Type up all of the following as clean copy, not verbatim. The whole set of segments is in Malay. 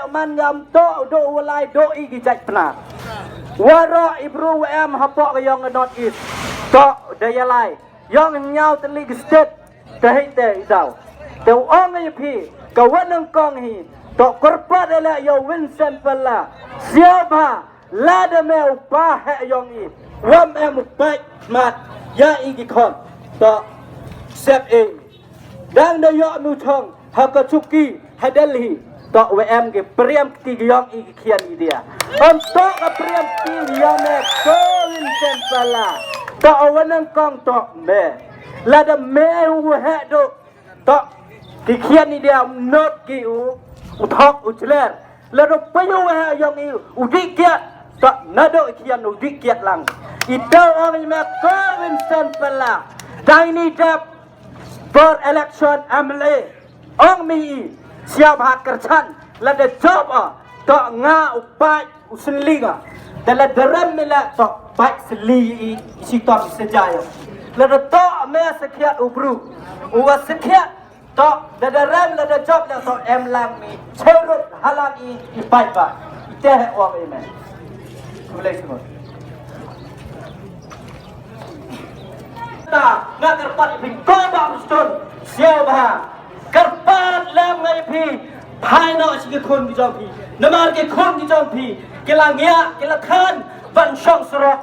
man yam do walai do igi jaj pna wara ibru em hapok yang not is to dayalai yang nyau teli state tehite idau te ong ye pi kawan kong hi to korpat ele yo Vincent pala siapa lada me upah yang i wam em baik mat ya igi kon to set e dang da yo nu thong hakachuki hadalhi to wm ke priam ti yang igi khian dia to ka priam ti yang me ko Vincent pala to awan kong to me lada me hu he do to ki khian ni dia not ki u thok u chler lada payu he yang i u dikiat to nado khian u dikiat lang ito ang me ko Vincent pala dai ni dap for election amle ong mi siap hak kerjan lada job to nga upai uslinga dala daram mila to pai sli si to sejayo lada to me sekiat ubru uwa sekiat to lada ram lada job la to em lang mi cherut halang i pai ba ite ong me boleh semua nga kerpat pi ko ba mustun siao ba kerpat lam ngai pi phai no chi khon ki jong pi namar ke khon ki jong pi ke la ngia ke la khan ban shong sro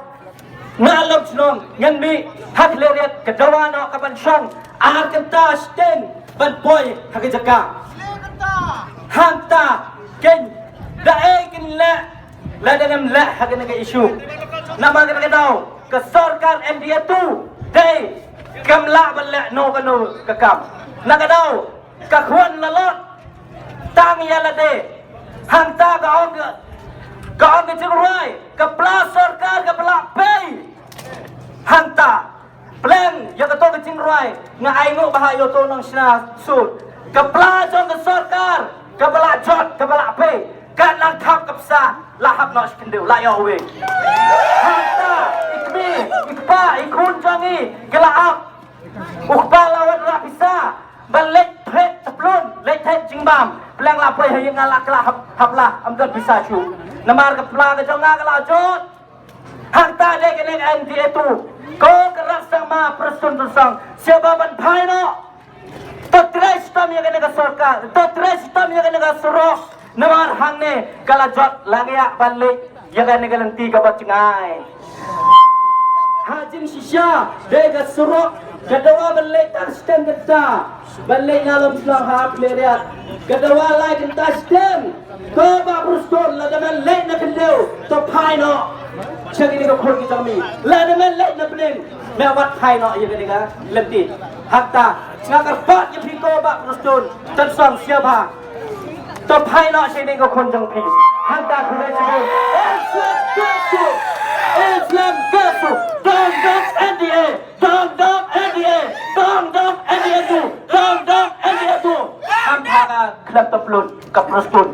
nga lok chnong ngan mi hak leriat ke dawano ka ban shong ar kan ta sten ban boy hak jaka hanta ken da e kin la dalam la hak na ke isu nama ke dau ke sarkar India tu đây cầm lạ bật lẹ nô cái nô cái cầm là cái đâu cái khuôn là lót tang ya là đây hàng ta cái chữ rồi cái pla sarkar cái pla pay hàng ta plan ya cái to cái chữ rồi nga ai ngô bahaya yo to nang sina sud cái pla cho cái sarkar cái pla chot cái pla pay cái lang thap cái sa là hấp nó skin đều lại ao về hàng ta ikpa ikun jangi gelaap ukpa lawan rapisa balik pret taplun lek tet jingbam pelang lapai hayang ngalak lah haplah amdan bisa chu namar ke pelang ke jonga ke lajot hanta dek dek anti itu ko keras sama presun tusang siapa ban phai no to tres tam yang kena sarkar to tres tam yang kena suruh namar hang ne kalajot langya balik yang kena galanti ka bacingai hajin sisya dega suruk kedua balik tak stand kita balik ngalam selang hak leriat kedua lai kita stand ko ba bruston la daman lek na kendeu to phai no chagi ni ko khon ki jami la daman lek na bling me wat phai no ye ni ga lemti hakta ngakar pat ye phi ko ba bruston tan song sia ba to phai no chagi ni ko khon jang phi hakta khule chego Islam Gasu Dong NDA Dong NDA tu Dong NDA tu Am thaga klap taplun kap rastun